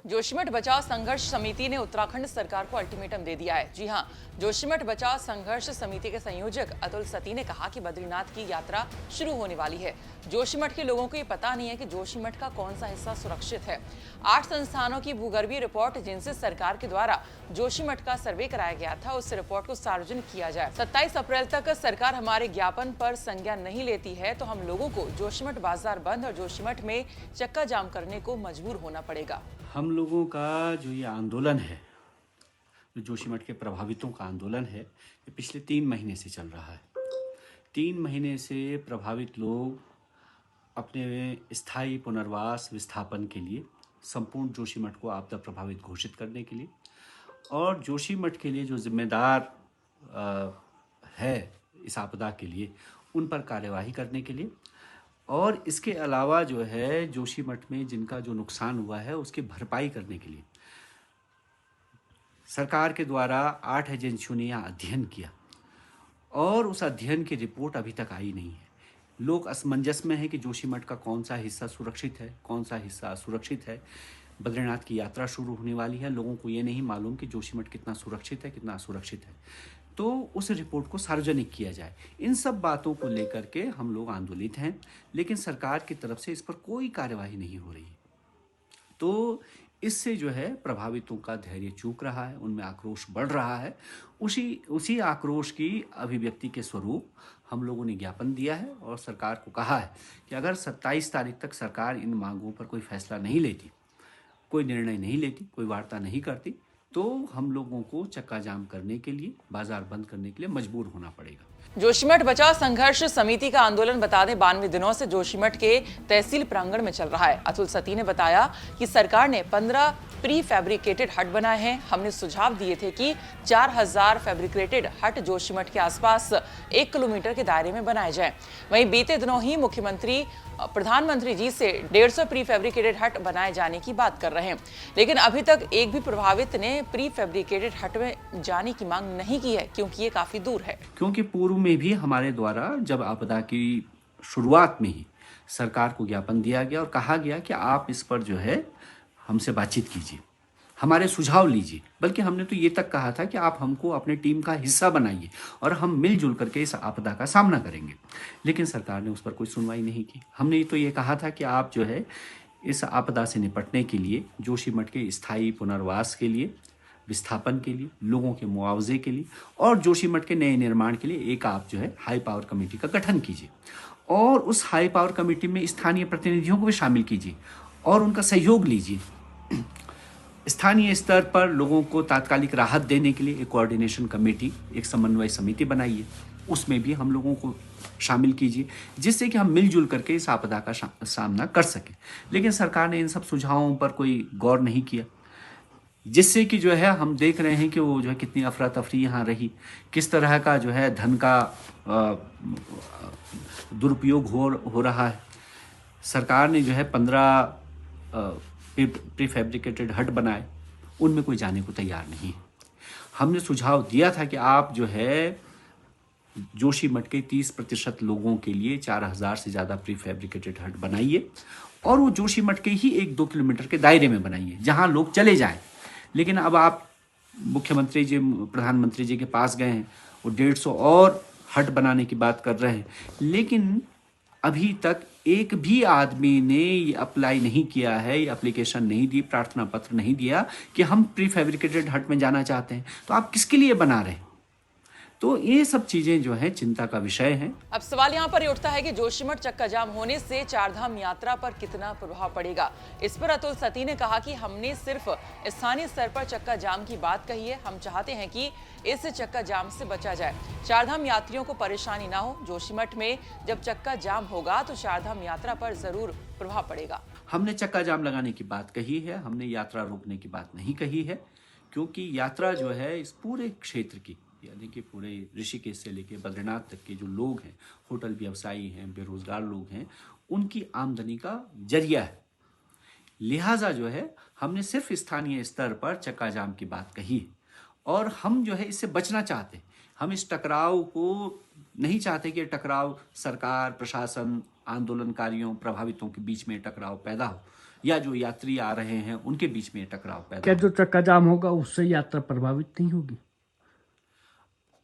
जोशीमठ बचाव संघर्ष समिति ने उत्तराखंड सरकार को अल्टीमेटम दे दिया है। जी हां, जोशीमठ बचाव संघर्ष समिति के संयोजक अतुल सती ने कहा कि बद्रीनाथ की यात्रा शुरू होने वाली है। जोशीमठ के लोगों को ये पता नहीं है कि जोशीमठ का कौन सा हिस्सा सुरक्षित है। 8 संस्थानों की भूगर्भीय रिपोर्ट जिनसे सरकार के द्वारा जोशीमठ का सर्वे कराया गया था, उस रिपोर्ट को सार्वजनिक किया जाए। 27 अप्रैल तक सरकार हमारे ज्ञापन पर संज्ञान नहीं लेती है तो हम लोगों को जोशीमठ बाजार बंद और जोशीमठ में चक्का जाम करने को मजबूर होना पड़ेगा। हम लोगों का जो ये आंदोलन है, जो जोशीमठ के प्रभावितों का आंदोलन है, ये पिछले 3 महीने से चल रहा है। 3 महीने से प्रभावित लोग अपने स्थायी पुनर्वास विस्थापन के लिए, संपूर्ण जोशीमठ को आपदा प्रभावित घोषित करने के लिए और जोशीमठ के लिए जो जिम्मेदार है इस आपदा के लिए, उन पर कार्यवाही करने के लिए और इसके अलावा जो है जोशीमठ में जिनका जो नुकसान हुआ है उसकी भरपाई करने के लिए सरकार के द्वारा 8 एजेंसियों ने यहाँ अध्ययन किया और उस अध्ययन की रिपोर्ट अभी तक आई नहीं है। लोग असमंजस में है कि जोशीमठ का कौन सा हिस्सा सुरक्षित है, कौन सा हिस्सा असुरक्षित है। बद्रीनाथ की यात्रा शुरू होने वाली है, लोगों को ये नहीं मालूम कि जोशीमठ कितना सुरक्षित है, कितना असुरक्षित है। तो उस रिपोर्ट को सार्वजनिक किया जाए। इन सब बातों को लेकर के हम लोग आंदोलित हैं, लेकिन सरकार की तरफ से इस पर कोई कार्यवाही नहीं हो रही। तो इससे जो है प्रभावितों का धैर्य चूक रहा है, उनमें आक्रोश बढ़ रहा है। उसी आक्रोश की अभिव्यक्ति के स्वरूप हम लोगों ने ज्ञापन दिया है और सरकार को कहा है कि अगर 27 तारीख तक सरकार इन मांगों पर कोई फैसला नहीं लेती, कोई निर्णय नहीं लेती, कोई वार्ता नहीं करती, तो हम लोगों को चक्का जाम करने के लिए, बाजार बंद करने के लिए मजबूर होना पड़ेगा। जोशीमठ बचाव संघर्ष समिति का आंदोलन बता दें 92 दिनों से जोशीमठ के तहसील प्रांगण में चल रहा है। अतुल सती ने बताया कि सरकार ने 15 प्री फैब्रिकेटेड हट बनाए हैं। हमने सुझाव दिए थे कि 4000 फैब्रिकेटेड हट जोशीमठ के आसपास 1 किलोमीटर के दायरे में बनाए जाएं। वहीं बीते दिनों ही मुख्यमंत्री प्रधानमंत्री जी से 150 प्री फैब्रिकेटेड हट बनाए जाने की बात कर रहे हैं, लेकिन अभी तक एक भी प्रभावित ने प्री फैब्रिकेटेड हट में जाने की मांग नहीं की है, क्योंकि ये काफी दूर है। क्योंकि पूर्व में भी हमारे द्वारा जब आपदा की शुरुआत में ही सरकार को ज्ञापन दिया गया और कहा गया कि आप इस पर जो है हमसे बातचीत कीजिए, हमारे सुझाव लीजिए, बल्कि हमने तो ये तक कहा था कि आप हमको अपने टीम का हिस्सा बनाइए और हम मिलजुल करके इस आपदा का सामना करेंगे। लेकिन सरकार ने उस पर कोई सुनवाई नहीं की। हमने तो ये कहा था कि आप जो है इस आपदा से निपटने के लिए, जोशीमठ के स्थायी पुनर्वास के लिए, विस्थापन के लिए, लोगों के मुआवजे के लिए और जोशीमठ के नए निर्माण के लिए एक आप जो है हाई पावर कमेटी का गठन कीजिए और उस हाई पावर कमेटी में स्थानीय प्रतिनिधियों को भी शामिल कीजिए और उनका सहयोग लीजिए। स्थानीय स्तर पर लोगों को तात्कालिक राहत देने के लिए एक कोऑर्डिनेशन कमेटी, एक समन्वय समिति बनाइए, उसमें भी हम लोगों को शामिल कीजिए, जिससे कि हम मिलजुल करके इस आपदा का सामना कर सकें। लेकिन सरकार ने इन सब सुझावों पर कोई गौर नहीं किया, जिससे कि जो है हम देख रहे हैं कि वो जो है कितनी अफरा तफरी यहाँ रही, किस तरह का जो है धन का दुरुपयोग हो रहा है। सरकार ने जो है 15 प्री फैब्रिकेटेड हट बनाए, उनमें कोई जाने को तैयार नहीं है। हमने सुझाव दिया था कि आप जो है जोशीमठ के 30% लोगों के लिए 4000 से ज़्यादा प्री फैब्रिकेटेड हट बनाइए और वो जोशीमठ के ही 1-2 किलोमीटर के दायरे में बनाइए जहां लोग चले जाएं। लेकिन अब आप मुख्यमंत्री जी, प्रधानमंत्री जी के पास गए हैं, वो 150 और हट बनाने की बात कर रहे हैं, लेकिन अभी तक एक भी आदमी ने ये अप्लाई नहीं किया है, ये एप्लीकेशन नहीं दी, प्रार्थना पत्र नहीं दिया कि हम प्री फैब्रिकेटेड हट में जाना चाहते हैं। तो आप किसके लिए बना रहे हैं? तो ये सब चीजें जो है चिंता का विषय है। अब सवाल यहाँ पर उठता है कि जोशीमठ चक्का जाम होने से चारधाम यात्रा पर कितना प्रभाव पड़ेगा। इस पर अतुल सती ने कहा कि हमने सिर्फ स्थानीय स्तर पर चक्का जाम की बात कही है। हम चाहते हैं कि इस चक्का जाम से बचा जाए, चारधाम यात्रियों को परेशानी ना हो। जोशीमठ में जब चक्का जाम होगा तो चारधाम यात्रा पर जरूर प्रभाव पड़ेगा। हमने चक्का जाम लगाने की बात कही है, हमने यात्रा रोकने की बात नहीं कही है, क्योंकि यात्रा जो है इस पूरे क्षेत्र की, यानी कि पूरे ऋषिकेश से लेकर बद्रीनाथ तक के जो लोग हैं, होटल व्यवसायी हैं, बेरोजगार लोग हैं, उनकी आमदनी का जरिया है। लिहाजा जो है हमने सिर्फ स्थानीय स्तर पर चक्का जाम की बात कही है और हम जो है इससे बचना चाहते हैं। हम इस टकराव को नहीं चाहते कि टकराव सरकार, प्रशासन, आंदोलनकारियों, प्रभावितों के बीच में टकराव पैदा हो। या जो यात्री आ रहे हैं उनके बीच में टकराव पैदा क्या जो चक्का जाम होगा उससे यात्रा प्रभावित नहीं होगी?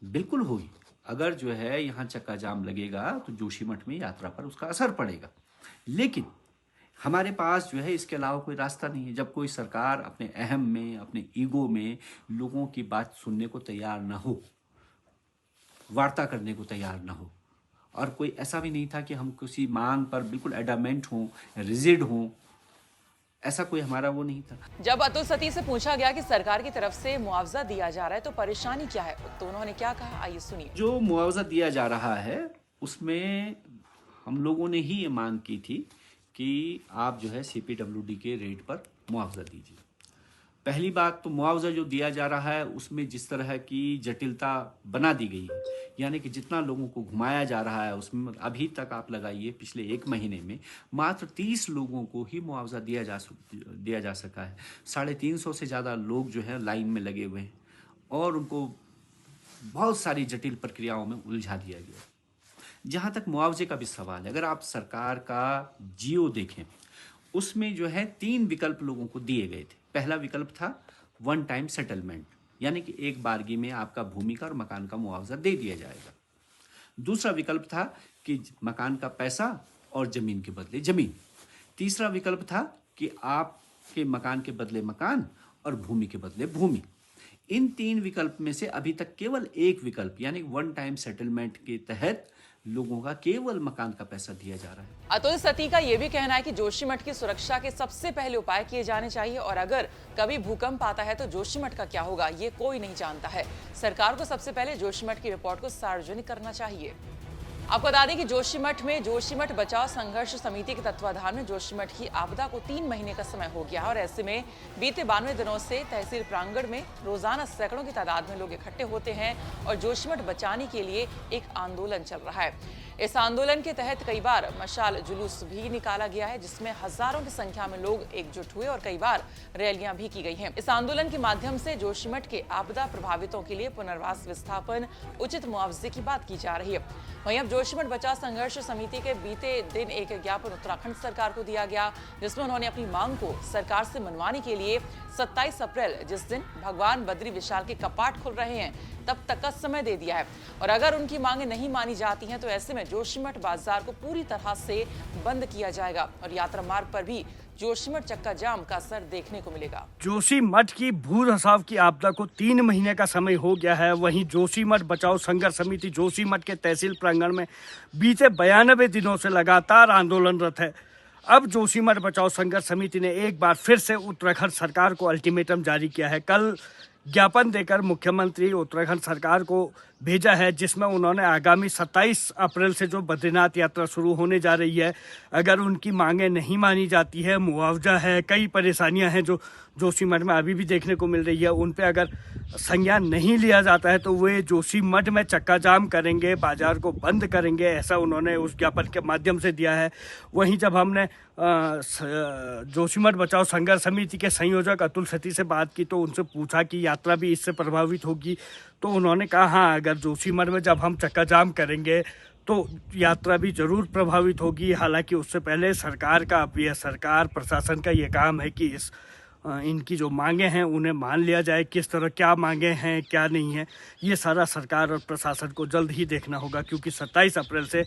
बिल्कुल होगी। अगर जो है यहाँ चक्का जाम लगेगा तो जोशीमठ में यात्रा पर उसका असर पड़ेगा, लेकिन हमारे पास जो है इसके अलावा कोई रास्ता नहीं है। जब कोई सरकार अपने अहम में, अपने ईगो में लोगों की बात सुनने को तैयार ना हो, वार्ता करने को तैयार ना हो, और कोई ऐसा भी नहीं था कि हम किसी मांग पर बिल्कुल एडामेंट हों, रिजिड हों, ऐसा कोई हमारा वो नहीं था। जब अतुल सती से पूछा गया कि सरकार की तरफ से मुआवजा दिया जा रहा है तो परेशानी क्या है, तो उन्होंने क्या कहा, आइए सुनिए। जो मुआवजा दिया जा रहा है उसमें हम लोगों ने ही ये मांग की थी कि आप जो है CPWD के रेट पर मुआवजा दीजिए। पहली बात तो मुआवजा जो दिया जा रहा है उसमें जिस तरह की जटिलता बना दी गई है, यानी कि जितना लोगों को घुमाया जा रहा है उसमें अभी तक आप लगाइए पिछले 1 महीने में मात्र 30 लोगों को ही मुआवजा दिया जा सका है। 350 से ज़्यादा लोग जो है लाइन में लगे हुए हैं और उनको बहुत सारी जटिल प्रक्रियाओं में उलझा दिया गया। जहाँ तक मुआवजे का भी सवाल है, अगर आप सरकार का जियो देखें उसमें जो है 3 विकल्प लोगों को दिए गए थे। पहला विकल्प था 1 टाइम सेटलमेंट, यानी कि एक बारगी में आपका भूमि का और मकान का मुआवजा दे दिया जाएगा। दूसरा विकल्प था कि मकान का पैसा और जमीन के बदले जमीन। तीसरा विकल्प था कि आपके मकान के बदले मकान और भूमि के बदले भूमि। इन 3 विकल्प में से अभी तक केवल एक विकल्प यानी 1 टाइम सेटलमेंट के तहत लोगों का केवल मकान का पैसा दिया जा रहा है। अतुल सती का यह भी कहना है कि जोशीमठ की सुरक्षा के सबसे पहले उपाय किए जाने चाहिए और अगर कभी भूकंप आता है तो जोशीमठ का क्या होगा ये कोई नहीं जानता है। सरकार को सबसे पहले जोशीमठ की रिपोर्ट को सार्वजनिक करना चाहिए। आपको बता दें कि जोशीमठ में जोशीमठ बचाओ संघर्ष समिति के तत्वाधान में जोशीमठ की आपदा को 3 महीने का समय हो गया और ऐसे में बीते 92 दिनों से तहसील प्रांगण में रोजाना सैकड़ों की तादाद में लोग इकट्ठे होते हैं और जोशीमठ बचाने के लिए एक आंदोलन चल रहा है। इस आंदोलन के तहत कई बार मशाल जुलूस भी निकाला गया है जिसमें हजारों की संख्या में लोग एकजुट हुए और कई बार रैलियां भी की गई हैं। इस आंदोलन के माध्यम से जोशीमठ के आपदा प्रभावितों के लिए पुनर्वास विस्थापन उचित मुआवजे की बात की जा रही है। वहीं अब जोशीमठ बचाओ संघर्ष समिति के बीते दिन एक ज्ञापन उत्तराखंड सरकार को दिया गया जिसमें उन्होंने अपनी मांग को सरकार से मनवाने के लिए 27 अप्रैल जिस दिन भगवान बद्री विशाल के कपाट खुल रहे हैं तब तक का समय दे दिया है और अगर उनकी मांगें नहीं मानी जाती हैं तो ऐसे में जोशीमठ बाजार को पूरी तरह से बंद किया जाएगा और यात्रा मार्ग पर भी जोशीमठ चक्का जाम का असर देखने को मिलेगा। जोशीमठ की भू धसाव की आपदा को 3 महीने का समय हो गया है। वहीं जोशीमठ बचाओ संघर्ष समिति जोशीमठ के तहसील प्रांगण में बीते 92 दिनों से लगातार आंदोलनरत है। अब जोशीमठ बचाओ संघर्ष समिति ने एक बार फिर से उत्तराखंड सरकार को अल्टीमेटम जारी किया है। कल ज्ञापन देकर मुख्यमंत्री उत्तराखंड सरकार को भेजा है जिसमें उन्होंने आगामी 27 अप्रैल से जो बद्रीनाथ यात्रा शुरू होने जा रही है, अगर उनकी मांगें नहीं मानी जाती है, मुआवजा है, कई परेशानियां हैं जो जोशीमठ में अभी भी देखने को मिल रही है, उन पे अगर संज्ञान नहीं लिया जाता है तो वे जोशीमठ में चक्का जाम करेंगे, बाजार को बंद करेंगे, ऐसा उन्होंने उस ज्ञापन के माध्यम से दिया है। वहीं जब हमने जोशीमठ बचाओ संघर्ष समिति के संयोजक अतुल सती से बात की तो उनसे पूछा कि यात्रा भी इससे प्रभावित होगी, तो उन्होंने कहा हाँ, अगर जोशीमठ में जब हम चक्का जाम करेंगे तो यात्रा भी जरूर प्रभावित होगी। हालांकि उससे पहले सरकार प्रशासन का ये काम है कि इनकी जो मांगे हैं उन्हें मान लिया जाए, किस तरह क्या मांगे हैं क्या नहीं है, ये सारा सरकार और प्रशासन को जल्द ही देखना होगा क्योंकि 27 अप्रैल से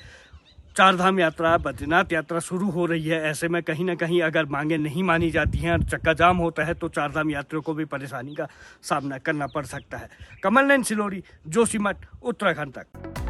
4 धाम यात्रा, बद्रीनाथ यात्रा शुरू हो रही है। ऐसे में कहीं ना कहीं अगर मांगे नहीं मानी जाती हैं और चक्का जाम होता है तो 4 धाम यात्रियों को भी परेशानी का सामना करना पड़ सकता है। कमल नयन सिलोरी, जोशीमठ, उत्तराखंड तक।